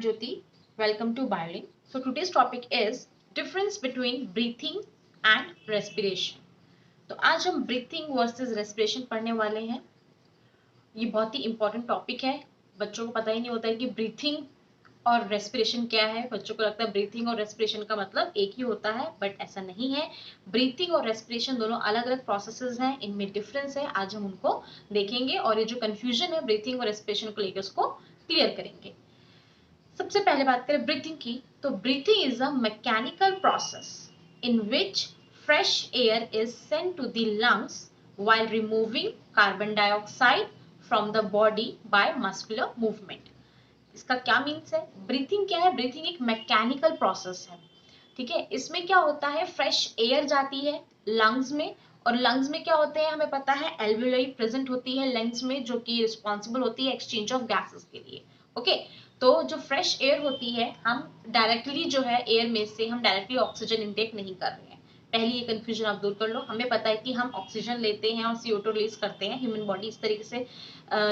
Jyoti. Welcome to Biolink. So today's topic is difference between breathing and respiration. तो आज हम breathing versus respiration पढ़ने वाले हैं. ये बहुत ही important topic है. बच्चों को पता ही नहीं होता है कि breathing और respiration क्या है. बच्चों को लगता है breathing और respiration का मतलब एक ही होता है, but ऐसा नहीं है. breathing और respiration दोनों अलग अलग processes हैं, इनमें difference है. आज हम उनको देखेंगे और ये जो confusion है breathing और respiration को लेकर उसको clear करेंगे. सबसे पहले बात करें ब्रीथिंग की, तो breathing is a mechanical process in which fresh air is sent to the lungs while removing carbon dioxide from the body by muscular movement. इसका क्या मीन्स है? ब्रीथिंग क्या है? ब्रीथिंग एक मैकेनिकल प्रोसेस है. ठीक है, इसमें क्या होता है, फ्रेश एयर जाती है लंग्स में, और लंग्स में क्या होते हैं हमें पता है, एल्वियोलाई प्रेजेंट होती है लंग्स में, जो कि रिस्पॉन्सिबल होती है एक्सचेंज ऑफ गैसेस के लिए. ओके, तो जो फ्रेश एयर होती है, हम डायरेक्टली जो है एयर में से हम डायरेक्टली ऑक्सीजन इंटेक नहीं कर रहे हैं. पहली ये कंफ्यूजन आप दूर कर लो. हमें पता है कि हम ऑक्सीजन लेते हैं और CO2 रिलीज करते हैं. ह्यूमन बॉडी इस तरीके से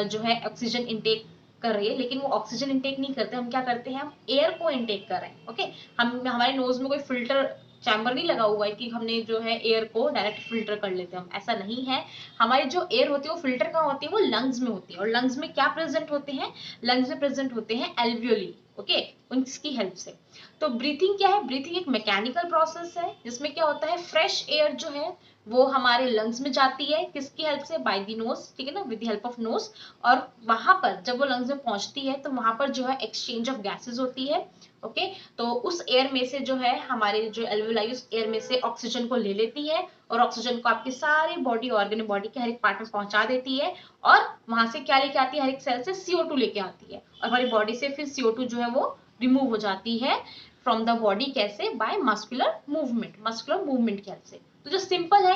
जो है ऑक्सीजन इंटेक कर रही है, लेकिन वो ऑक्सीजन इंटेक नहीं करते. हम क्या करते हैं, हम एयर को इंटेक कर रहे हैं. ओके, हम हमारे नोज में कोई फिल्टर चैम्बर नहीं लगा हुआ है कि हमने जो है एयर को डायरेक्ट फिल्टर कर लेते हैं. हम ऐसा नहीं है. हमारी जो एयर होती है वो फिल्टर कहाँ होती है, वो लंग्स में होती है. और लंग्स में क्या प्रेजेंट होते हैं, लंग्स में प्रेजेंट होते हैं एल्वियोली. ओके, उनकी हेल्प से. तो ब्रीथिंग क्या है? ब्रीथिंग एक मैकेनिकल प्रोसेस है जिसमें क्या होता है, फ्रेश एयर जो है वो हमारे लंग्स में जाती है. किसकी हेल्प से? By the nose. ठीक है ना, with the help of nose. और वहां पर जब वो लंग्स में पहुंचती है तो वहां पर जो है एक्सचेंज ऑफ गैसेस होती है. ओके, तो उस एयर में से जो है हमारे जो एल्वियोलाई उस एयर में से ऑक्सीजन को ले लेती है और ऑक्सीजन को आपके सारे बॉडी ऑर्गन, बॉडी के हर एक पार्ट में पहुंचा देती है. और वहां से क्या लेके आती है, हर एक सेल से CO2 लेके आती है. और हमारी बॉडी से फिर CO2 जो है वो रिमूव हो जाती है फ्रॉम द बॉडी. कैसे? By muscular movement. Muscular movement के हेल्प से. तो जो सिंपल है,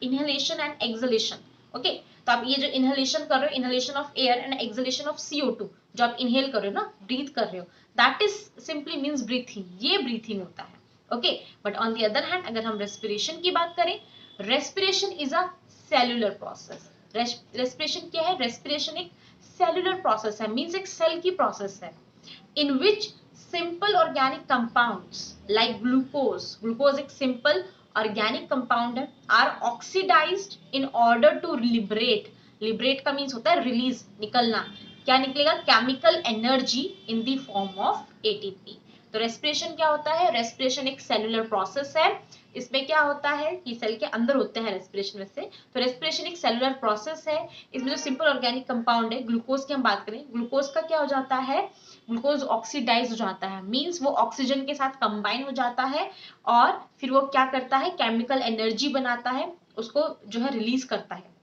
इनहेलेशन एंड एक्सहेलेशन. ओके, तो आप ये जो इनहेलेशन कर रहे हो, inhalation of air and exhalation of CO2, जो आप इनहेल कर रहे हो ना, ब्रीथ कर रहे हो, that is simply means breathing. ये ब्रीथिंग होता है. Okay, but on the other hand अगर हम रेस्पिरेशन की बात करें, respiration is a cellular process. Respiration क्या है? रेस्पिरेशन एक सेल्यूलर प्रोसेस है, मींस एक सेल की प्रोसेस है, in which simple organic compounds like glucose एक simple organic compound है, are oxidized in order to liberate का means होता है release, निकलना. क्या निकलेगा? chemical energy in the form of ATP. तो रेस्पिरेशन क्या होता है? रेस्पिरेशन एक सेलुलर प्रोसेस है. इसमें क्या होता है कि सेल के अंदर होते हैं रेस्पिरेशन में से. तो रेस्पिरेशन एक सेलुलर प्रोसेस है. इसमें जो सिंपल ऑर्गेनिक कंपाउंड है, ग्लूकोज की हम बात करें, ग्लूकोज का क्या हो जाता है, ग्लूकोज ऑक्सीडाइज हो जाता है, मींस वो ऑक्सीजन के साथ कंबाइन हो जाता है और फिर वो क्या करता है, केमिकल एनर्जी बनाता है, उसको जो है रिलीज करता है.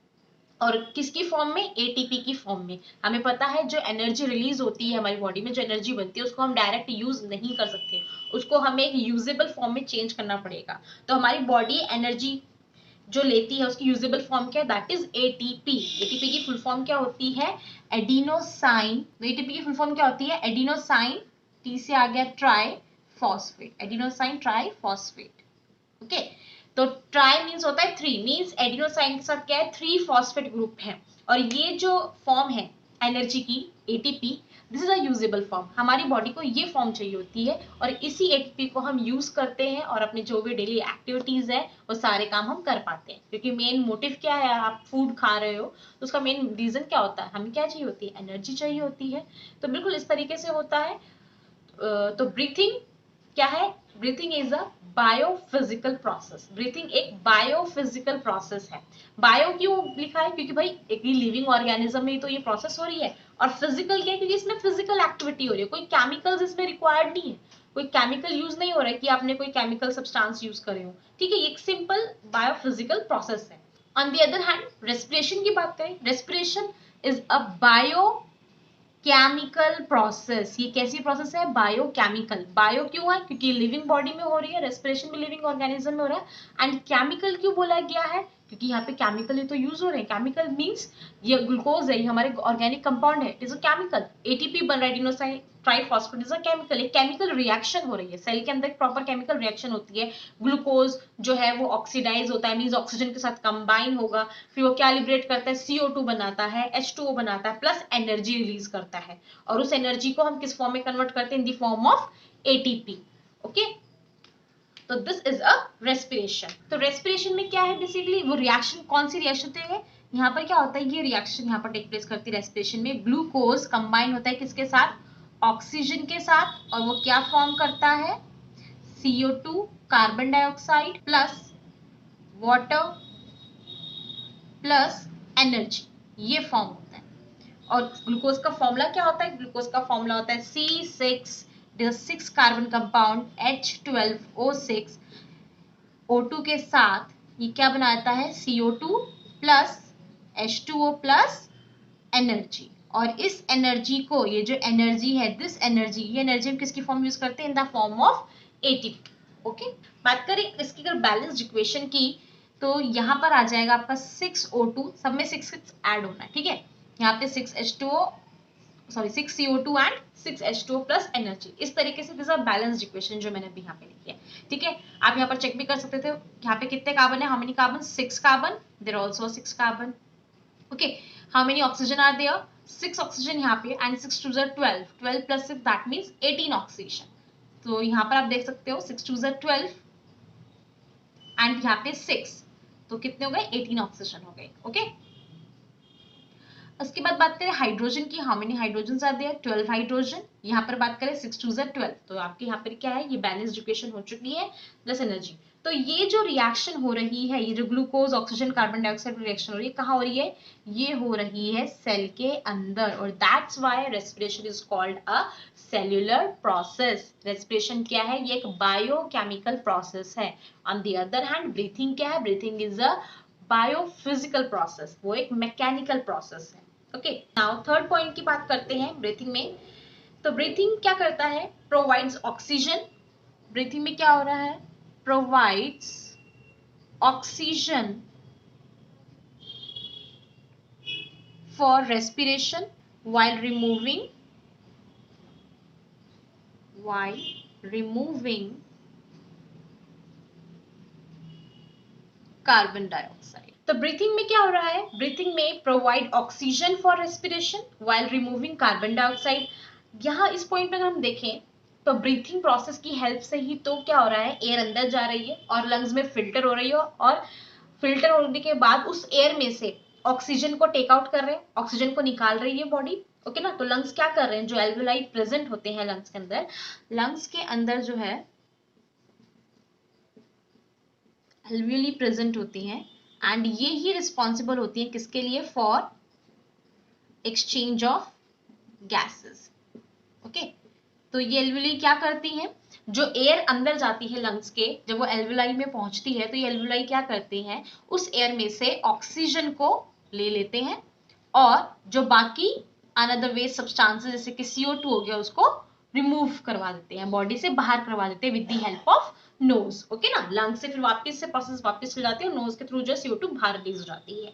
और किसकी फॉर्म में? एटीपी की फॉर्म में. हमें पता है जो एनर्जी रिलीज होती है हमारी बॉडी में, जो एनर्जी बनती है, उसको हम डायरेक्ट यूज नहीं कर सकते. उसको हमें एक यूजेबल फॉर्म में चेंज करना पड़ेगा. तो हमारी बॉडी एनर्जी जो लेती है उसकी यूजेबल फॉर्म क्या है? That is ATP. एटीपी की फुल फॉर्म क्या होती है? एडिनोसाइन. एटीपी की फुल फॉर्म क्या होती है? एडिनोसाइन, टी से आ गया try phosphate, adenosine try phosphate. Okay, तो ट्राई मींस होता है 3, मींस एडिनोसाइन के साथ क्या है, 3 फॉस्फेट ग्रुप है. और ये जो फॉर्म है एनर्जी की, ATP, this is a usable form. हमारी बॉडी को ये फॉर्म चाहिए होती है और इसी एटीपी को हम यूज करते हैं और अपने जो भी डेली एक्टिविटीज है वो सारे काम हम कर पाते हैं. क्योंकि मेन मोटिव क्या है, आप फूड खा रहे हो तो उसका मेन रीजन क्या होता है, हमें क्या चाहिए होती है, एनर्जी चाहिए होती है. तो बिल्कुल इस तरीके से होता है. तो ब्रीथिंग क्या है? Breathing is a biophysical process. Breathing एक बायोफिजिकल प्रोसेस है. बायो क्यों लिखा है? क्योंकि भाई एक लिविंग ऑर्गेनिज्म में तो ये प्रोसेस हो रही है. और फिजिकल क्या है? क्योंकि इसमें फिजिकल एक्टिविटी हो रही है. कोई केमिकल्स इसमें रिक्वायर्ड नहीं है, कोई केमिकल यूज नहीं हो रहा है कि आपने कोई केमिकल सब्सटेंस यूज करे हो. ठीक है, ये एक सिंपल बायोफिजिकल प्रोसेस है. On the other hand respiration की बात करें, respiration is a bio chemical process. ये कैसी प्रोसेस है? बायोकेमिकल. बायो क्यों है? क्योंकि लिविंग बॉडी में हो रही है, रेस्पिरेशन भी लिविंग ऑर्गेनिज्म में हो रहा है. एंड केमिकल क्यों बोला गया है? क्योंकि यहाँ पे केमिकल तो यूज हो रहे हैं। केमिकल मींस ये ग्लूकोज है, ये हमारे ऑर्गेनिक कंपाउंड है, it is a chemical. ATP बन रहा है, डिनोसाइन ट्राइफॉस्फेट इज अ केमिकल। एक केमिकल रिएक्शन हो रही है, सेल के अंदर एक प्रॉपर केमिकल रिएक्शन होती है। ग्लूकोज जो है वो ऑक्सीडाइज होता है, मींस ऑक्सीजन के साथ कंबाइन होगा, फिर वो क्या लिबरेट करता है, CO2 बनाता है, H2O बनाता है, प्लस एनर्जी रिलीज करता है। और उस एनर्जी को हम किस फॉर्म में कन्वर्ट करते हैं, in the form of ATP। Okay, तो दिस इज अ रेस्पिरेशन। तो रेस्पिरेशन में क्या है, बेसिकली वो रिएक्शन, कौन सी रिएक्शन होती है, यहाँ पर क्या होता है, ये रिएक्शन यहाँ पर टेक प्लेस करती है रेस्पिरेशन में। ग्लूकोज कंबाइन होता है किसके साथ, ऑक्सीजन के साथ, और वो क्या फॉर्म करता है, CO2 carbon dioxide plus water plus energy, ये फॉर्म होता है। और ग्लूकोज का फॉर्मूला क्या होता है, ग्लूकोज का फॉर्मूला होता है C6 carbon compound H12O6 O2 के साथ ये क्या बनाता है, CO2 plus H2O plus energy. और इस एनर्जी को, ये जो एनर्जी है, दिस एनर्जी, ये एनर्जी हम किसकी फॉर्म यूज करते हैं, in the form of ATP। Okay, बात करें इसकी अगर बैलेंस्ड इक्वेशन की, तो यहाँ पर आ जाएगा आपका 6O2, सब में 6 ऐड होना है, ठीक है। यहाँ पे 6 CO2 and 6 H2O plus energy. इस तरीके से दिस आर बैलेंस्ड इक्वेशन जो मैंने अभी यहाँ पे लिखी है, ठीक है। आप यहाँ पर चेक भी कर सकते थे, यहाँ पे कितने कार्बन है, how many carbon, 6 carbon, there also 6 carbon. Okay, how many oxygen are there, 6 oxygen यहाँ पे, and 6 2 12, 12 plus 6 that means 18 oxygen. तो यहाँ पर आप देख सकते हो 6 2 12 एंड यहाँ पे 6, तो कितने हो गए, 18 ऑक्सीजन हो गए। ओके, उसके बाद बात करें हाइड्रोजन की, how many hydrogen are there, 12 hydrogen. यहाँ पर बात करें 6 2 12, तो आपके यहाँ पर क्या है, ये बैलेंस्ड इक्वेशन हो चुकी है, प्लस एनर्जी। तो ये जो रिएक्शन हो रही है, ये जो glucose oxygen carbon dioxide reaction हो रही है, कहाँ हो रही है, ये हो रही है सेल के अंदर, और that's why respiration is called a cellular process. Respiration क्या है, ये एक बायोकेमिकल प्रोसेस है। On the other hand breathing क्या है, breathing is a biophysical process, वो एक मैकेनिकल प्रोसेस है। ओके, नाउ थर्ड पॉइंट की बात करते हैं ब्रीथिंग में। तो ब्रीथिंग क्या करता है, प्रोवाइड्स ऑक्सीजन। ब्रीथिंग में क्या हो रहा है, provides oxygen for respiration while removing carbon dioxide. तो ब्रीथिंग में क्या हो रहा है, ब्रीथिंग में provide oxygen for respiration while removing carbon dioxide. यहाँ इस पॉइंट पर हम देखें तो ब्रीथिंग प्रोसेस की हेल्प से ही तो क्या हो रहा है, एयर अंदर जा रही है और लंग्स में फिल्टर हो रही है, और फिल्टर होने के बाद उस एयर में से ऑक्सीजन को टेक आउट कर रहे हैं, ऑक्सीजन को निकाल रही है बॉडी। ओके ना, तो लंग्स क्या कर रहे हैं, जो एल्वेलाई प्रेजेंट होते हैं लंग्स के अंदर, लंग्स के अंदर जो है एल्वियोली प्रेजेंट होती हैं, एंड ये ही रिस्पॉन्सिबल होती है किसके लिए, for exchange of gases. Okay, तो ये एल्वियोली क्या करती हैं, जो एयर अंदर जाती है लंग्स के, जब वो एल्वियोलाई में पहुंचती है, तो ये एल्वियोलाई क्या करती हैं, उस एयर में से ऑक्सीजन को ले लेते हैं, और जो बाकी अनदर वेस्ट सब्सटेंसेस जैसे कि CO2 हो गया, उसको रिमूव करवा देते हैं, बॉडी से बाहर करवा देते हैं with the help of nose. Okay ना, लंग्स से फिर वापस से प्रोसेस वापस हो जाती है, और नोज के थ्रू जो CO2 बाहर रिलीज हो जाती है।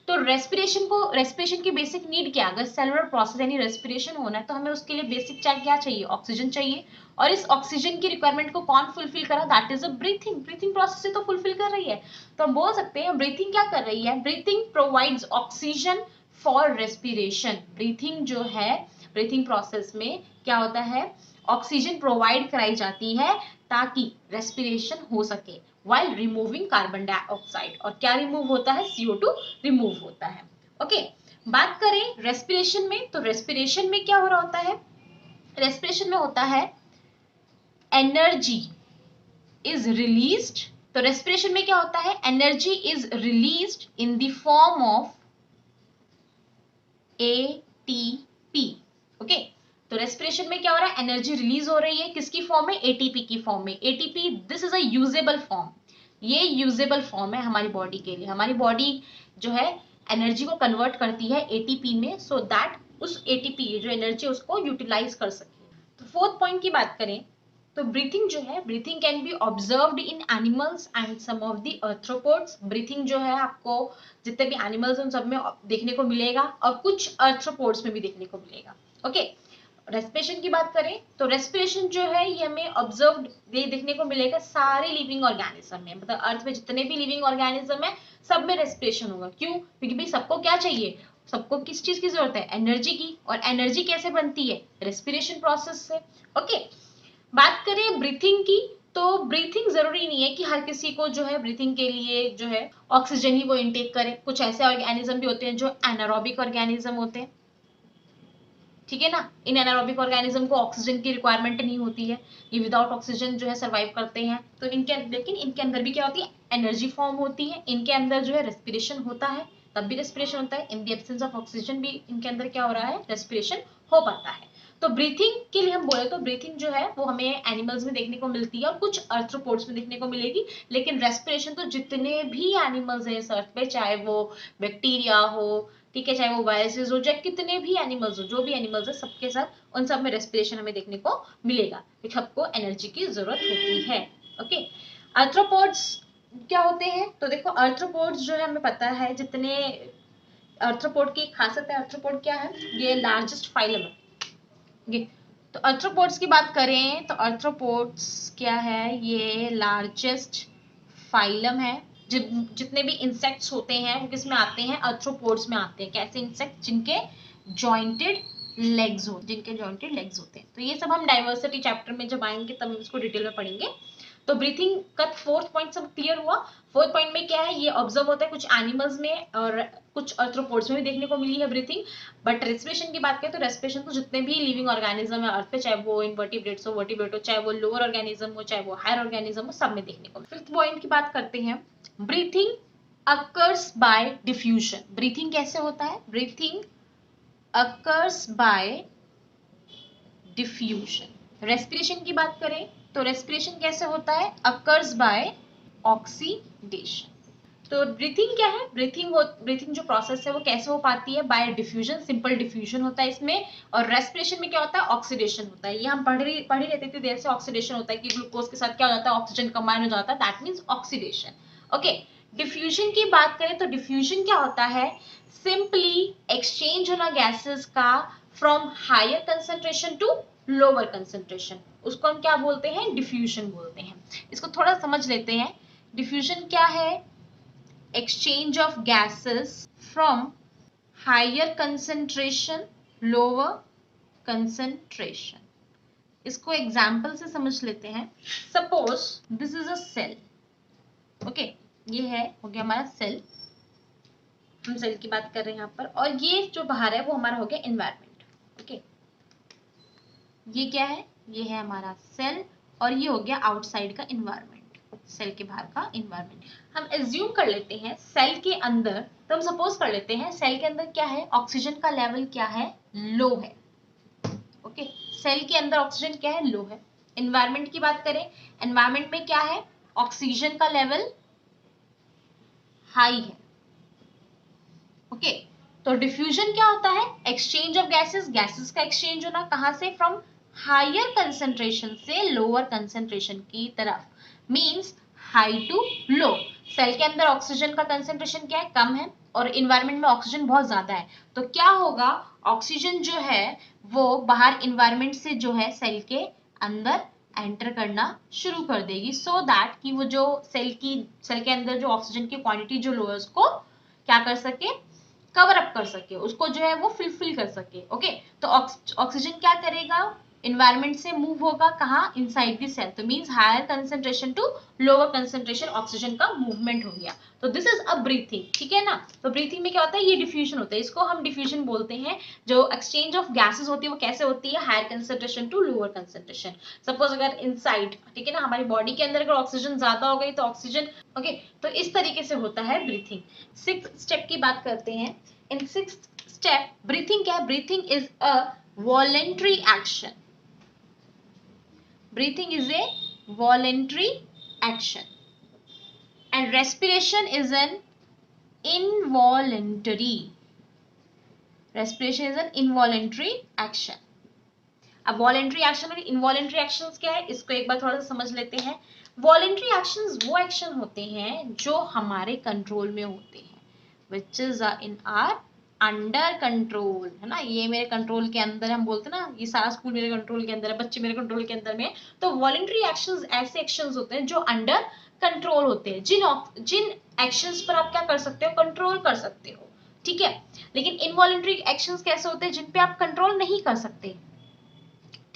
तो रेस्पिरेशन की बेसिक नीड क्या है, अगर सेलुलर प्रोसेस यानी रेस्पिरेशन होना है, तो हमें उसके लिए बेसिक क्या चाहिए, ऑक्सीजन चाहिए। और इस ऑक्सीजन की रिक्वायरमेंट को कौन फुलफिल करा, that is a breathing. Breathing process से तो फुलफिल कर रही है, तो हम बोल सकते हैं ब्रीथिंग क्या कर रही है, breathing provides oxygen for respiration. Breathing जो है, ब्रीथिंग प्रोसेस में क्या होता है, ऑक्सीजन प्रोवाइड कराई जाती है ताकि रेस्पिरेशन हो सके, while रिमूविंग कार्बन डाइऑक्साइड। और क्या रिमूव होता है, CO2 रिमूव होता है। ओके, बात करें रेस्पिरेशन में, तो रेस्पिरेशन में क्या हो रहा होता है, रेस्पिरेशन में होता है एनर्जी इज रिलीज्ड। तो रेस्पिरेशन में क्या होता है, energy is released in the form of ATP। Okay, तो रेस्पिरेशन में क्या हो रहा है, एनर्जी रिलीज हो रही है, किसकी फॉर्म में, ATP की फॉर्म में। ATP this is a usable form, ये यूजेबल फॉर्म है हमारी बॉडी के लिए। हमारी बॉडी जो है एनर्जी को कन्वर्ट करती है ATP में, सो दैट उस ATP जो एनर्जी उसको यूटिलाइज कर सके। तो फोर्थ पॉइंट की बात करें, तो ब्रीथिंग जो है, breathing can be observed in animals and some of the arthropods. Breathing जो है आपको जितने भी एनिमल्स उन सब में देखने को मिलेगा और कुछ आर्थ्रोपोड्स में भी देखने को मिलेगा। ओके, रेस्पिरेशन की बात करें तो रेस्पिरेशन जो है ये हमें ऑब्जर्व देखने को मिलेगा सारे लिविंग ऑर्गेनिज्म में, मतलब अर्थ में जितने भी लिविंग ऑर्गेनिज्म है सब में रेस्पिरेशन होगा। क्यों? क्योंकि भाई सबको क्या चाहिए, सबको किस चीज की जरूरत है, एनर्जी की। और एनर्जी कैसे बनती है, रेस्पिरेशन प्रोसेस से। ओके, बात करें ब्रीथिंग की तो ब्रीथिंग जरूरी नहीं है कि हर किसी को जो है ब्रीथिंग के लिए जो है ऑक्सीजन ही वो इनटेक करे। कुछ ऐसे ऑर्गेनिज्म भी होते हैं जो एनारोबिक ऑर्गेनिज्म होते हैं, ठीक है ना। इन एनारोबिक ऑर्गेनिज्म को ऑक्सीजन की रिक्वायरमेंट नहीं होती है, ये विदाउट ऑक्सीजन जो है सरवाइव करते हैं। तो इनके लेकिन इनके अंदर भी क्या होती है, एनर्जी फॉर्म होती है। इनके अंदर जो है रेस्पिरेशन होता है, तब भी रेस्पिरेशन होता है। In the absence of oxygen भी इनके अंदर क्या हो रहा है, रेस्पिरेशन हो पाता है। तो ब्रीथिंग के लिए हम बोले तो ब्रीथिंग जो है वो हमें एनिमल्स में देखने को मिलती है और कुछ आर्थ्रोपोड्स में देखने को मिलेगी। लेकिन रेस्पिरेशन तो जितने भी एनिमल्स हैं इस अर्थ पे, चाहे वो बैक्टीरिया हो, ठीक है, चाहे वो वायरसेस हो, चाहे कितने भी एनिमल्स हो, जो भी एनिमल्स है सबके साथ उन सब में रेस्पिरेशन हमें देखने को मिलेगा, सबको एनर्जी की जरूरत होती है। ओके, आर्थ्रोपोड्स क्या होते हैं तो देखो, आर्थ्रोपोड्स जो है हमें पता है जितने आर्थ्रोपोड की खासियत है, आर्थ्रोपोड क्या है, ये लार्जेस्ट फाइलम है। तो आर्थ्रोपोड्स की बात करें तो आर्थ्रोपोड्स क्या है, ये लार्जेस्ट फाइलम है। जितने भी इंसेक्ट्स होते हैं वो किस में आते हैं, आर्थ्रोपोड्स में आते हैं। कैसे इंसेक्ट, जिनके जॉइंटेड लेग्स होते हैं। तो ये सब हम डाइवर्सिटी चैप्टर में जब आएंगे तब इसको डिटेल में पढ़ेंगे। तो ब्रीथिंग का फोर्थ पॉइंट सब क्लियर हुआ। फोर्थ पॉइंट में क्या है, ये ऑब्जर्व होता है कुछ एनिमल्स में और कुछ आर्थ्रोपोड्स में भी देखने को मिली है ब्रीथिंग। बट रेस्पिरेशन की बात करें तो रेस्पिरेशन तो जितने भी लिविंग ऑर्गेनिज्म है अर्थ पे, चाहे वो इनवर्टिब्रेट्स हो, वर्टिब्रेट हो, चाहे वो लोअर ऑर्गेनिज्म हो, चाहे वो हायर ऑर्गेनिज्म हो, सब में देखने को। फिफ्थ पॉइंट की बात करते हैं, breathing occurs by diffusion. Breathing कैसे होता है, breathing occurs by diffusion. Respiration की बात करें तो रेस्पिरेशन कैसे होता है, अकर्स बाय ऑक्सीडेशन। तो ब्रीथिंग क्या है, ब्रीथिंग जो प्रोसेस है वो कैसे हो पाती है, बाय डिफ्यूजन, सिंपल डिफ्यूजन होता है इसमें। और रेस्पिरेशन में क्या होता है, ऑक्सीडेशन होता है। ये हम पढ़ ही रहते थे देर से, ऑक्सीडेशन होता है कि ग्लूकोज के साथ क्या हो जाता है, ऑक्सीजन कंबाइन हो जाता है, that means oxidation. Okay, diffusion की बात करें तो डिफ्यूजन क्या होता है, सिंपली एक्सचेंज होना गैसेस का from higher concentration to lower concentration, उसको हम क्या बोलते हैं, डिफ्यूजन बोलते हैं। इसको थोड़ा समझ लेते हैं, डिफ्यूजन क्या है, exchange of gases from higher concentration lower concentration। इसको एग्जाम्पल से समझ लेते हैं। Suppose this is a cell, okay, ये है हो गया हमारा सेल, हम सेल की बात कर रहे हैं यहाँ पर। और ये जो बाहर है वो हमारा हो गया एनवायरमेंट। ओके, ये क्या है, ये है हमारा सेल और ये हो गया आउटसाइड का एनवायरमेंट, सेल के बाहर का एनवायरमेंट। हम एज्यूम कर लेते हैं सेल के अंदर, तो हम सपोज कर लेते हैं सेल के अंदर क्या है, ऑक्सीजन का लेवल क्या है, लो है। ओके, सेल के अंदर ऑक्सीजन क्या है, लो है। एनवायरमेंट की बात करें, एनवायरमेंट में क्या है, ऑक्सीजन का लेवल हाई है। ओके, तो डिफ्यूजन क्या होता है, एक्सचेंज ऑफ गैसेस, गैसेस का एक्सचेंज होना, कहां से, फ्रॉम हायर कंसेंट्रेशन से लोअर कंसेंट्रेशन की तरफ, means high to low. Cell के अंदर ऑक्सीजन का कंसेंट्रेशन क्या है, कम है, और इन्वायरमेंट में ऑक्सीजन बहुत ज्यादा है। तो क्या होगा, ऑक्सीजन जो है वो बाहर इन्वायरमेंट से जो है सेल के अंदर एंटर करना शुरू कर देगी, सो दैट कि वो जो सेल के अंदर जो ऑक्सीजन की क्वांटिटी जो लो है उसको क्या कर सके, कवर अप कर सके, उसको जो है वो फिल कर सके। ओके, तो ऑक्सीजन क्या करेगा, इन्वायरमेंट से मूव होगा कहाँ, इनसाइड द सेल। तो means higher concentration to lower concentration oxygen का मूवमेंट हो गया। तो दिस इज अ ब्रीथिंग, ठीक है ना। तो ब्रीथिंग में क्या होता है, ये डिफ्यूजन होता है, इसको हम डिफ्यूजन बोलते हैं। जो एक्सचेंज ऑफ गैसेस होती है वो कैसे होती है, higher concentration to lower concentration. Suppose अगर इनसाइड, ठीक है ना, हमारी बॉडी के अंदर अगर ऑक्सीजन ज्यादा हो गई तो ऑक्सीजन, ओके, तो इस तरीके से होता है ब्रीथिंग। सिक्स्थ स्टेप की बात करते हैं। इन सिक्स्थ स्टेप ब्रीथिंग क्या है, breathing is a voluntary action. Breathing is a voluntary action and respiration is an involuntary. Respiration is an involuntary action. अब वॉलेंट्री एक्शन और इनवॉलेंट्री एक्शंस क्या है, इसको एक बार थोड़ा सा समझ लेते हैं। वॉलेंट्री एक्शंस वो एक्शन होते हैं जो हमारे कंट्रोल में होते हैं, which is in are under control, है ना, ये मेरे कंट्रोल के अंदर, हम बोलते हैं ना ये सारा स्कूल मेरे कंट्रोल के अंदर है, बच्चे मेरे कंट्रोल के अंदर में। तो वॉलेंट्री एक्शंस ऐसे एक्शंस होते हैं जो अंडर कंट्रोल होते हैं, जिन एक्शंस पर आप क्या कर सकते हो, कंट्रोल कर सकते हो, ठीक है। लेकिन इनवॉलेंट्री एक्शंस कैसे होते हैं, जिन पे आप कंट्रोल नहीं कर सकते,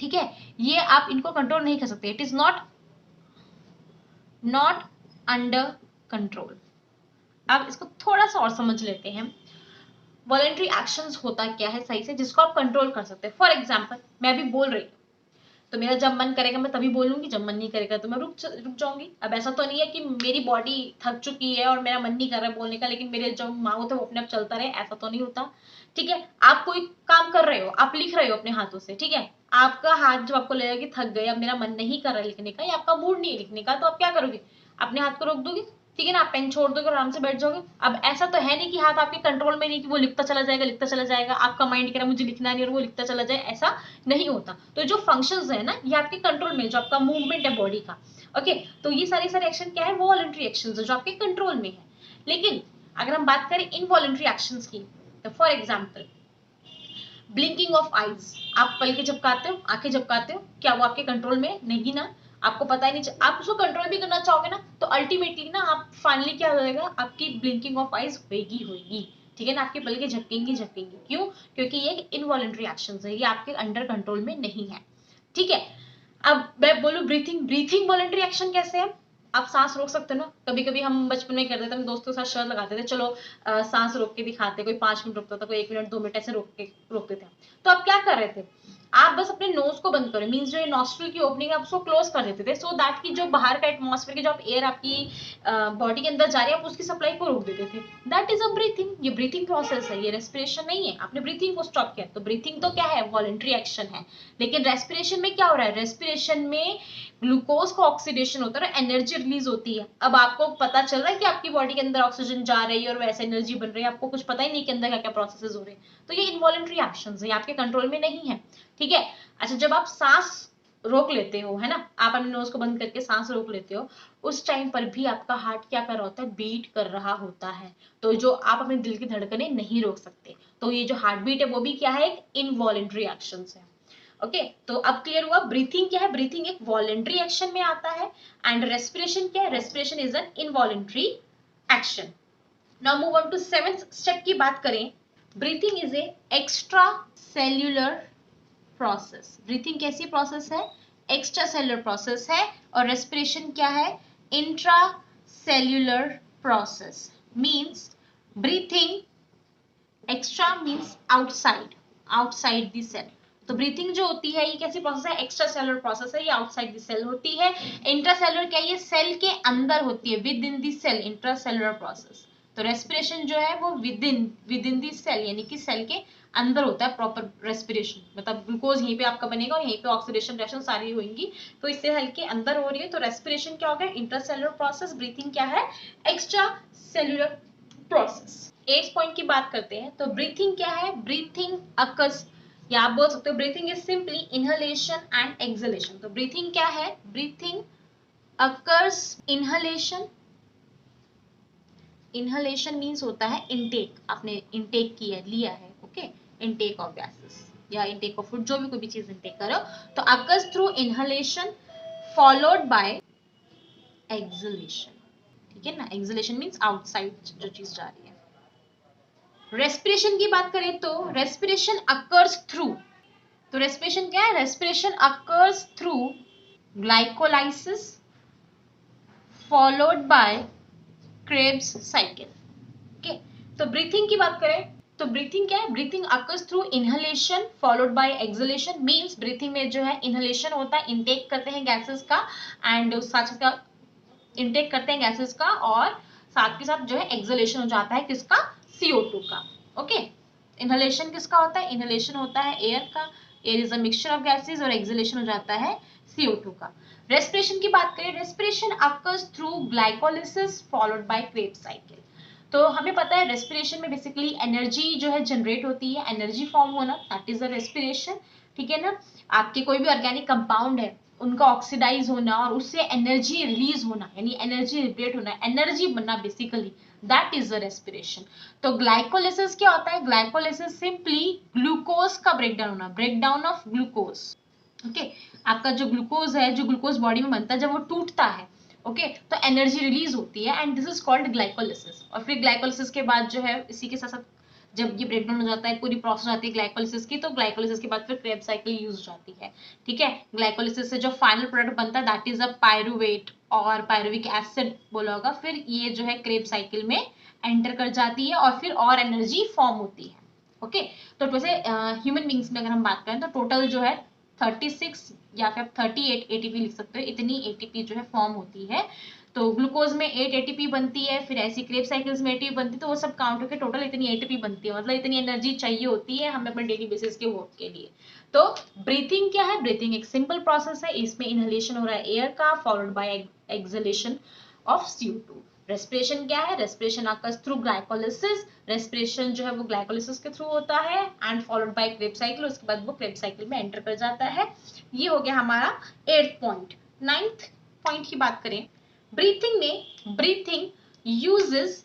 ठीक है, ये आप इनको कंट्रोल नहीं कर सकते, it is not under control. अब इसको थोड़ा सा और समझ लेते हैं, वॉलेंट्री एक्शंस होता क्या है सही से, जिसको आप कंट्रोल कर सकते हैं। फॉर एग्जाम्पल मैं भी बोल रही हूँ, तो मेरा जब मन करेगा मैं तभी बोलूंगी, जब मन नहीं करेगा तो मैं रुक जाऊंगी। अब ऐसा तो नहीं है कि मेरी बॉडी थक चुकी है और मेरा मन नहीं कर रहा है बोलने का, लेकिन मेरे जो माउथ है वो अपने आप चलता रहे, ऐसा तो नहीं होता, ठीक है। आप कोई काम कर रहे हो, आप लिख रहे हो अपने हाथों से, ठीक है, आपका हाथ जब आपको लगेगा कि थक गए, अब मेरा मन नहीं कर रहा लिखने का या आपका मूड नहीं है लिखने का, तो आप क्या करोगे, अपने हाथ को रोक दोगे, ठीक है ना, आप पेन छोड़ दोगे और आराम से बैठ जाओगे। अब ऐसा तो है नहीं कि हाथ आपके कंट्रोल में नहीं कि वो लिखता चला जाएगा, आपका माइंड कह रहा है मुझे लिखना नहीं और वो लिखता चला जाए, ऐसा नहीं होता। तो जो फंक्शंस है ना ये आपके कंट्रोल में, जो आपका मूवमेंट है बॉडी का, ओके, तो ये सारे एक्शन क्या है, वो वॉलंटरी एक्शंस है जो आपके कंट्रोल में है। लेकिन अगर हम बात करें इनवॉलंटरी एक्शंस की, तो for example blinking of eyes, आप पलके झपकाते हो, आंखें झपकाते हो, क्या वो आपके कंट्रोल में नहीं ना, आपको पता ही नहीं, आप उसको कंट्रोल भी करना चाहोगे ना, तो अल्टीमेटली ना आप फाइनली क्या हो जाएगा, आपकी ब्लिंकिंग ऑफ आईज होगी, ठीक है ना, आपके पलके झपकेंगी, क्यों, क्योंकि ये इनवॉलंटरी एक्शंस है, ये आपके अंडर कंट्रोल में नहीं है, ठीक है। अब मैं बोलूं ब्रीथिंग वॉलंटरी एक्शन कैसे है, आप सांस रोक सकते हो ना, कभी कभी हम बचपन में करते थे, हम दोस्तों के साथ शर्त लगाते थे, चलो सांस रोक के दिखाते, कोई 5 मिनट रोकता था, कोई 1 मिनट 2 मिनट ऐसे रोकते थे। तो आप क्या कर रहे थे, आप बस अपने नोज को बंद करो, मींस जो ये नॉस्ट्रल की ओपनिंग है आप उसको क्लोज कर देते थे, सो दैट की जो बाहर का एटमॉस्फेयर की जो एयर आपकी बॉडी के अंदर जा रही है आप उसकी सप्लाई को रोक देते थे, दैट इज अ ब्रीथिंग। ये ब्रीथिंग प्रोसेस है, ये रेस्पिरेशन नहीं है, आपने ब्रीथिंग को स्टॉप किया, तो ब्रीथिंग तो क्या है, वॉलंटरी एक्शन है। लेकिन रेस्पिरेशन में क्या हो रहा है, रेस्पिरेशन में ग्लूकोज का ऑक्सीडेशन होता है और एनर्जी रिलीज होती है। अब आपको पता चल रहा है कि आपकी बॉडी के अंदर ऑक्सीजन जा रही है और वैसे एनर्जी बन रही है, आपको कुछ पता ही नहीं कि अंदर क्या क्या प्रोसेसेस हो रहे हैं, तो ये इनवॉलंटरी एक्शंस है, आपके कंट्रोल में नहीं है, ठीक है। अच्छा, जब आप सांस रोक लेते हो, है ना, आप अपने नोज को बंद करके सांस रोक लेते हो, उस टाइम पर भी आपका हार्ट क्या कर रहा होता है, बीट कर रहा होता है, तो जो आप अपने दिल की धड़कनें नहीं रोक सकते, तो ये जो हार्ट बीट है वो भी क्या है, एक इनवॉलंटरी एक्शंस है, ओके। तो अब क्लियर हुआ ब्रीथिंग क्या है, ब्रीथिंग एक वॉलंटरी एक्शन में आता है, एंड रेस्पिरेशन क्या है, respiration is an involuntary action. Now move on to 7th step की बात करें, breathing is a extra cellular process. Breathing कैसी प्रोसेस है, एक्स्ट्रा सेल्यूलर प्रोसेस है, और रेस्पिरेशन क्या है, intra cellular process. Means breathing extra means outside the cell, तो ब्रीथिंग जो होती है ये कैसी प्रोसेस है, एक्स्ट्रा सेलुलर प्रोसेस है, ये आउटसाइड द सेल होती है। इंट्रा सेलुलर क्या है, ये सेल के अंदर होती है, within the cell, intra cellular process. तो रेस्पिरेशन जो है वो विद इन द सेल, यानी कि सेल के अंदर होता है प्रॉपर रेस्पिरेशन, मतलब ग्लूकोज यहीं पे आपका बनेगा और यहीं पे ऑक्सीडेशन रिएक्शन सारी होंगी, तो इससे सेल के अंदर हो रही है, तो रेस्पिरेशन क्या हो गया, इंट्रा सेलुलर प्रोसेस, ब्रीथिंग क्या है, extra cellular process. 8th point की बात करते हैं, तो ब्रीथिंग क्या है, ब्रीथिंग अकर्स, या आप बोल सकते हो breathing is simply inhalation and exhalation. तो ब्रीथिंग क्या है, breathing occurs inhalation, inhalation means होता है इनटेक, आपने इनटेक किया लिया है, ओके, इनटेक ऑफ गैसेस या इनटेक ऑफ फूड, जो भी कोई भी चीज इनटेक करो, तो occurs through inhalation followed by exhalation, ठीक है ना, एक्सहेलेशन मींस आउटसाइड जो चीज जा रही है। रेस्पिरेशन की बात करें तो रेस्पिरेशन अकर्स थ्रू, तो रेस्पिरेशन क्या है, respiration occurs through glycolysis followed by Krebs cycle, okay. तो ब्रीथिंग की बात करें तो ब्रीथिंग क्या है, breathing occurs through inhalation followed by exhalation, means breathing में जो है इनहेलेशन होता है, इनटेक करते हैं गैसेस का, एंड साथ का इनटेक करते हैं गैसेस का, और साथ के साथ जो है एक्सहेलेशन हो जाता है किसका, CO2 का, ओके। इनहेलेशन किसका होता है, इनहेलेशन होता है एयर का, air is a mixture of gases, और एक्सहेलेशन हो जाता है CO2 का। रेस्पिरेशन की बात करें, respiration occurs through glycolysis followed by Krebs cycle. तो हमें पता है रेस्पिरेशन में बेसिकली एनर्जी जो है जनरेट होती है, एनर्जी फॉर्म होना, दैट इज द रेस्पिरेशन, ठीक है ना। आपके कोई भी ऑर्गेनिक कंपाउंड है, उनका ऑक्सीडाइज होना और उससे एनर्जी रिलीज होना, यानी एनर्जी लिबरेट होना, एनर्जी बनना, basically that is the respiration. तो ग्लाइकोलिसिस क्या होता है? ग्लाइकोलिसिस सिंपली ग्लूकोज का ब्रेकडाउन होना, ब्रेकडाउन ऑफ ग्लूकोज। ओके, आपका जो ग्लूकोज है, जो ग्लूकोज बॉडी में बनता है, जब वो टूटता है, ओके, तो एनर्जी रिलीज होती है and this is called glycolysis. और फिर ग्लाइकोलिसिस के बाद जो है, इसी के साथ साथ जब ये ब्रेकडाउन हो जाता है, पूरी प्रोसेस आती है ग्लाइकोलिसिस की, तो ग्लाइकोलिसिस के बाद फिर क्रेब्स साइकिल यूज हो जाती है। ठीक है, ग्लाइकोलिसिस से जो फाइनल प्रोडक्ट बनता है दैट इज अ पायरुवेट और पायरुविक एसिड बोला होगा, फिर ये जो है क्रेब साइकिल में एंटर कर जाती है और फिर और एनर्जी फॉर्म होती है। ओके, तो वैसे ह्यूमन बींग्स में अगर हम बात करें तो टोटल जो है 36 या फिर 38 एटीपी लिख सकते हो, इतनी एटीपी जो है फॉर्म होती है। तो ग्लूकोज में 8 एटीपी बनती है, फिर ऐसी क्रेब साइकिल्स में एटीपी बनती है, तो वो सब काउंट होकर टोटल इतनी एटीपी बनती है, मतलब इतनी एनर्जी चाहिए होती है हमें अपने डेली बेसिस के वर्क के लिए। तो ब्रीथिंग क्या है? ब्रीथिंग एक सिंपल प्रोसेस है, इसमें इनहेलेशन हो रहा है एयर का, followed by exhalation of CO2। Respiration क्या है? Respiration occurs through glycolysis, respiration जो है वो ग्लाइकोलिसिस के थ्रू होता है and followed by Krebs cycle, उसके बाद वो क्रेब साइकिल में एंटर कर जाता है। ये हो गया हमारा 8th पॉइंट। 9th पॉइंट की बात करें, ब्रीथिंग में breathing uses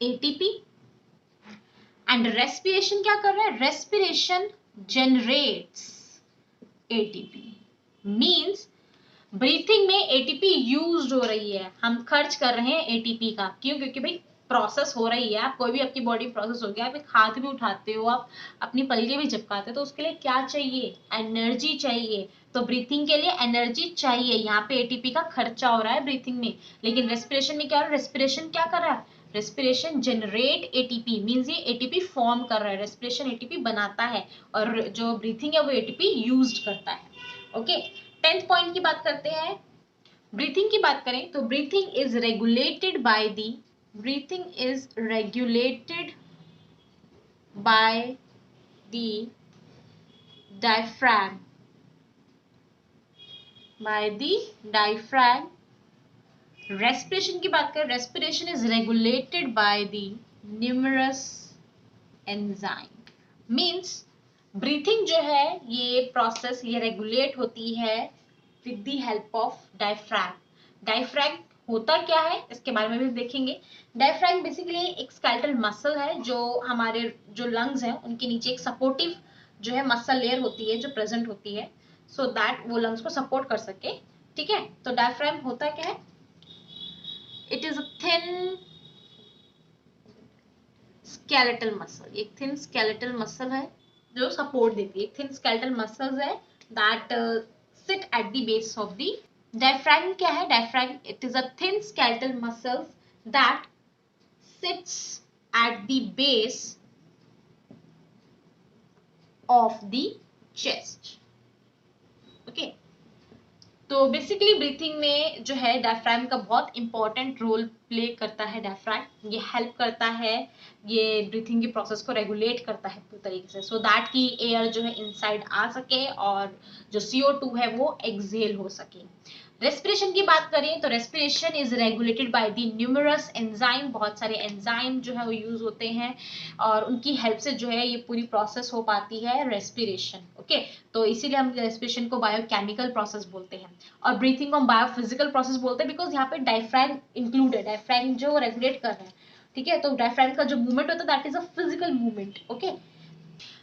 ATP and respiration क्या कर रहा है? Respiration generates ATP. Means breathing में एटीपी यूज हो रही है, हम खर्च कर रहे हैं एटीपी का। क्यों? क्योंकि भाई प्रोसेस हो रही है, आप कोई भी आपकी बॉडी प्रोसेस हो गया, आप एक हाथ भी उठाते हो, आप अपनी पलके भी झपकाते हो, तो उसके लिए क्या चाहिए? एनर्जी चाहिए। तो ब्रीथिंग के लिए एनर्जी चाहिए, यहाँ पे एटीपी का खर्चा हो रहा है ब्रीथिंग में। लेकिन रेस्पिरेशन में क्या हो रहा है? रेस्पिरेशन क्या कर रहा है? रेस्पिरेशन जनरेट एटीपी, मींस ये एटीपी फॉर्म कर रहा है, रेस्पिरेशन एटीपी बनाता है और जो ब्रीथिंग है वो एटीपी यूज करता है। ओके, 10th पॉइंट की बात करते हैं। ब्रीथिंग की बात करें तो breathing is regulated by the breathing is regulated by the diaphragm, by the diaphragm. Respiration की बात करें, respiration is regulated by the numerous enzyme. Means breathing जो है ये प्रोसेस ये रेगुलेट होती है with the help of diaphragm. Diaphragm होता क्या है इसके बारे में भी देखेंगे। डायफ्रैम बेसिकली एक स्केलेटल मसल है जो हमारे जो लंग्स हैं उनके नीचे एक सपोर्टिव जो है मसल लेयर होती है जो प्रेजेंट होती है, सो दैट वो लंग्स को सपोर्ट कर सके। ठीक है, तो डायफ्रैम होता क्या है? It is a thin skeletal muscle, एक थिन स्केलेटल मसल है जो सपोर्ट देती है, एक थिन स्केलेटल मसल्स है that sit at the base of the diaphragm. क्या है diaphragm? It is a thin skeletal muscles that sits at the base of the chest. Okay, तो basically breathing में जो है डायफ्रैम का बहुत इंपॉर्टेंट रोल प्ले करता है। डायफ्रैम ये हेल्प करता है, ये ब्रीथिंग की प्रोसेस को रेगुलेट करता है पूरी तरीके से, सो दैट कि एयर जो है इनसाइड आ सके और जो CO2 है वो एक्सहेल हो सके। रेस्पिरेशन की बात करें तो respiration is regulated by the numerous enzyme, बहुत सारे एंजाइम जो है वो यूज होते हैं और उनकी हेल्प से जो है ये पूरी प्रोसेस हो पाती है रेस्पिरेशन। ओके, तो इसीलिए हम रेस्पिरेशन को बायोकेमिकल प्रोसेस बोलते हैं और ब्रीथिंग को हम बायोफिजिकल प्रोसेस बोलते हैं, बिकॉज यहाँ पे डायफ्रैम इंक्लूड है, डायफ्रैम जो रेगुलेट कर रहा है। ठीक है, तो डायफ्रैम का जो मूवमेंट होता है that is a physical movement. Okay,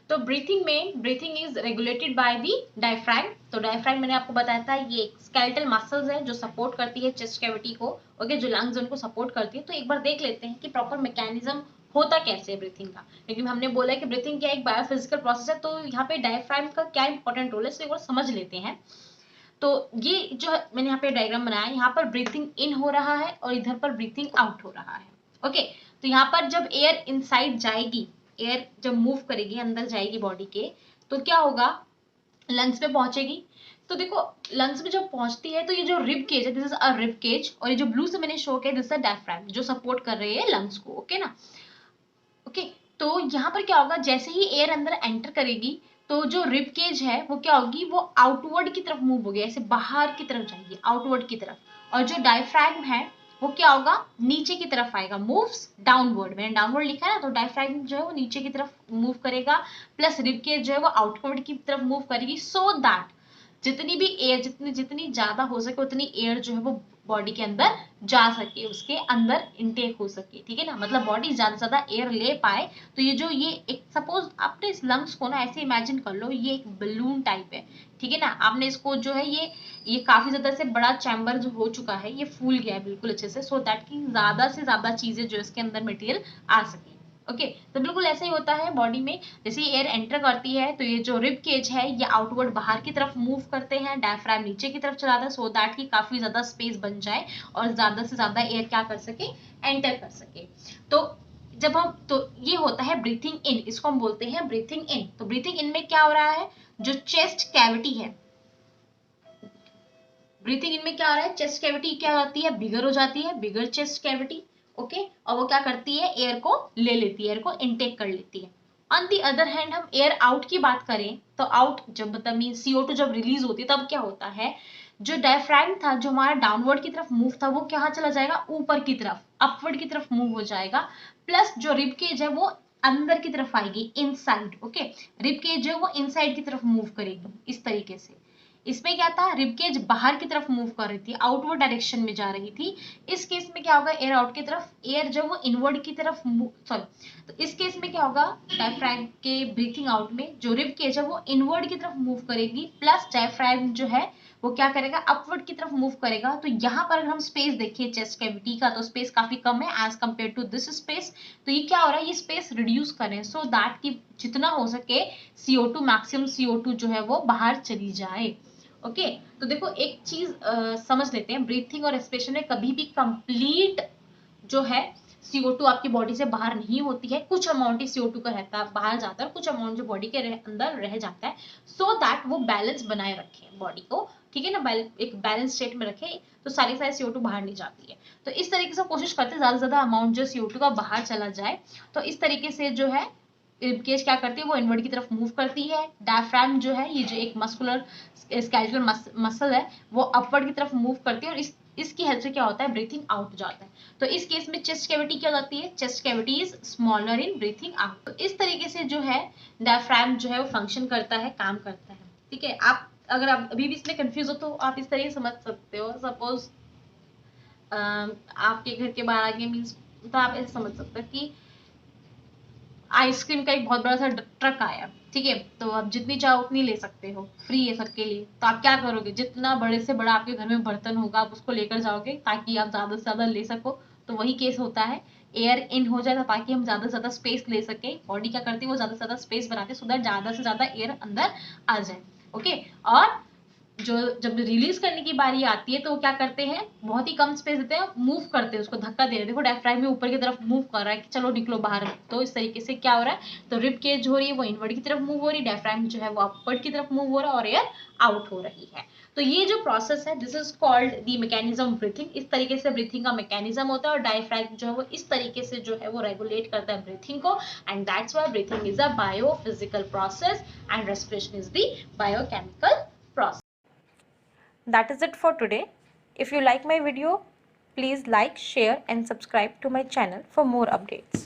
तो ब्रीथिंग में breathing is regulated by the diaphragm. तो डायफ्रैम मैंने आपको बताया था ये एक स्केलेटल मसल्स है जो सपोर्ट करती है चेस्ट कैविटी को, ओके, जो लंग्स उनको सपोर्ट करती है। तो एक बार देख लेते हैं कि प्रॉपर मैकेनिज्म होता कैसे है ब्रीथिंग का, लेकिन हमने बोला है कि ब्रीथिंग क्या एक बायोफिजिकल प्रोसेस है, तो यहाँ पे डायफ्रैम का क्या इंपॉर्टेंट रोल है इसको एक बार समझ लेते हैं। तो ये जो मैंने यहाँ पे डायग्राम बनाया है, यहाँ पर ब्रीथिंग इन हो रहा है और इधर पर ब्रीथिंग आउट हो रहा है। ओके, तो यहाँ पर जब एयर इनसाइड जाएगी, एयर जब मूव करेगी अंदर जाएगी बॉडी के, तो क्या होगा? लंग्स पे पहुंचेगी। तो देखो लंग्स में जब पहुंचती है तो ये जो रिब केज है this is a rib cage, और ये जो ब्लू से मैंने शो किया दिस इज डायफ्रैम जो सपोर्ट कर रही है लंग्स को। ओके ना? ओके, तो यहाँ पर क्या होगा? जैसे ही एयर अंदर एंटर करेगी तो जो रिब केज है वो क्या होगी? वो आउटवर्ड की तरफ मूव होगी, ऐसे बाहर की तरफ जाएगी, आउटवर्ड की तरफ। और जो डायफ्रैम है वो क्या होगा, नीचे की तरफ आएगा, मूव्स डाउनवर्ड। मैंने डाउनवर्ड लिखा है ना, तो डायफ्राम जो है वो नीचे की तरफ मूव करेगा, प्लस रिब केज जो है वो आउटवर्ड की तरफ मूव करेगी, सो दैट जितनी भी एयर, जितनी ज्यादा हो सके उतनी एयर जो है वो बॉडी के अंदर जा सके, उसके अंदर इनटेक हो सके, ठीक है ना, मतलब बॉडी ज्यादा से ज्यादा एयर ले पाए। तो ये जो ये एक सपोज आपने इस लंग्स को ना ऐसे इमेजिन कर लो, ये एक बलून टाइप है, ठीक है ना, आपने इसको जो है ये काफी ज्यादा से बड़ा चैम्बर जो हो चुका है, ये फूल गया है बिल्कुल अच्छे से, सो दैट की ज्यादा से ज्यादा चीजें जो इसके अंदर मटेरियल आ सके। ओके, तो बिल्कुल ऐसा ही होता है बॉडी में, जैसे एयर एंटर करती है तो ये जो रिब केज है ये आउटवर्ड बाहर की तरफ मूव करते हैं, डायफ्राम नीचे की तरफ चलाता है, सो दैट की काफी ज्यादा स्पेस बन जाए और ज्यादा से ज्यादा एयर क्या कर सके, एंटर कर सके। तो जब हम, तो ये होता है ब्रीथिंग इन, इसको हम बोलते हैं ब्रीथिंग इन। तो ब्रीथिंग इन में क्या हो रहा है, जो चेस्ट कैविटी है, ब्रीथिंग इन में क्या हो रहा है, चेस्ट कैविटी क्या होती है, बिगर हो जाती है, बिगर चेस्ट कैविटी। ओके, और वो क्या करती है, एयर को ले लेती है, एयर को इनटेक कर लेती है। ऑन दी अदर हैंड हम एयर आउट की बात करें तो आउट जब मतलब मीन CO2 जब रिलीज होती है तब क्या होता है, जो डायफ्राम था जो हमारा डाउनवर्ड की तरफ मूव था वो कहाँ चला जाएगा, ऊपर की तरफ, अपवर्ड की तरफ मूव हो जाएगा, प्लस जो रिब केज है वो अंदर की तरफ आएगी, इनसाइड। ओके, रिब केज जो है वो इनसाइड की तरफ मूव करेगी इस तरीके से। इसमें क्या था, रिबकेज बाहर की तरफ मूव कर रही थी, आउटवर्ड डायरेक्शन में जा रही थी। इस केस में क्या होगा, एयर आउट की तरफ, एयर जो वो इनवर्ड की तरफ सॉरी, तो इस केस में क्या होगा, डायफ्राम के ब्रीथिंग आउट में जो रिबकेज है वो इनवर्ड की तरफ मूव करेगी, प्लस डायफ्राम जो है वो क्या करेगा, अपवर्ड की तरफ मूव करेगा। तो यहाँ पर अगर हम स्पेस देखिए चेस्ट कैविटी का, तो स्पेस काफी कम है as compare to this space. तो ये क्या हो रहा है, ये स्पेस रिड्यूस करें सो दैट कि जितना हो सके CO2 मैक्सिमम CO2 जो है वो बाहर चली जाए। ओके, तो देखो एक चीज समझ लेते हैं, ब्रीथिंग और रेस्पिरेशन में कभी भी कंप्लीट जो है CO2 आपकी बॉडी से बाहर नहीं होती है, कुछ अमाउंट ही CO2 का रहता है, बाहर जाता है, और कुछ अमाउंट जो बॉडी के अंदर रह जाता है, सो दैट वो बैलेंस बनाए रखे बॉडी को, ठीक है ना, एक बैलेंस स्टेट में रखे, तो सारी CO2 बाहर नहीं जाती है। तो इस तरीके से कोशिश करते हैं ज्यादा से ज्यादा अमाउंट जो CO2 का बाहर चला जाए। तो इस तरीके से जो है रिबकेज क्या करती है, वो इनवर्ड की तरफ मूव करती है, डायफ्राम जो है ये जो एक मस्कुलर स्केलेटल मसल है वो अपवर्ड की तरफ मूव करती है, और इसकी हेल्प से क्या होता है, ब्रीथिंग आउट जाता है। तो इस केस में चेस्ट कैविटी क्या जाती है, chest cavity is smaller in breathing out. तो इस तरीके से जो है डायफ्राम जो है वो फंक्शन करता है, काम करता है, ठीक है। आप अगर आप अभी भी इसमें कंफ्यूज हो तो आप इस तरीके से समझ सकते हो, सपोज आपके घर के बाहर आगे मीन्स, तो आप ऐसे समझ सकते हो कि आइसक्रीम का एक बहुत बड़ा सा ट्रक आया, ठीक है, तो आप जितनी चाहो उतनी ले सकते हो, फ्री है सबके लिए। तो आप क्या करोगे, जितना बड़े से बड़ा आपके घर में बर्तन होगा आप उसको लेकर जाओगे ताकि आप ज्यादा से ज्यादा ले सको। तो वही केस होता है, एयर इन हो जाए ताकि हम ज्यादा से ज्यादा स्पेस ले सके। बॉडी क्या करती है, वो ज्यादा से ज्यादा स्पेस बनाती है सो दैट ज्यादा से ज्यादा एयर अंदर आ जाए। ओके, और जो जब रिलीज करने की बारी आती है तो वो क्या करते हैं, बहुत ही कम स्पेस देते हैं, मूव करते हैं, उसको धक्का दे रहे हैं, देखो डायफ्राम में ऊपर की तरफ मूव कर रहा है कि चलो निकलो बाहर। तो इस तरीके से क्या हो रहा है, तो रिब केज हो रही है वो इनवर्ड की तरफ मूव हो रही है, डायफ्राम जो है वो अपवर्ड की तरफ मूव हो रहा है, और एयर आउट हो रही है। तो ये जो प्रोसेस है this is called the mechanism breathing. इस तरीके से ब्रीथिंग का मैकेनिज्म होता है, और डायफ्राम जो है वो इस तरीके से जो है वो रेगुलेट करता है ब्रीथिंग को, and that's why breathing is a biophysical process and respiration is the biochemical process. That is it for today. If you like my video, please like, share and subscribe to my channel for more updates.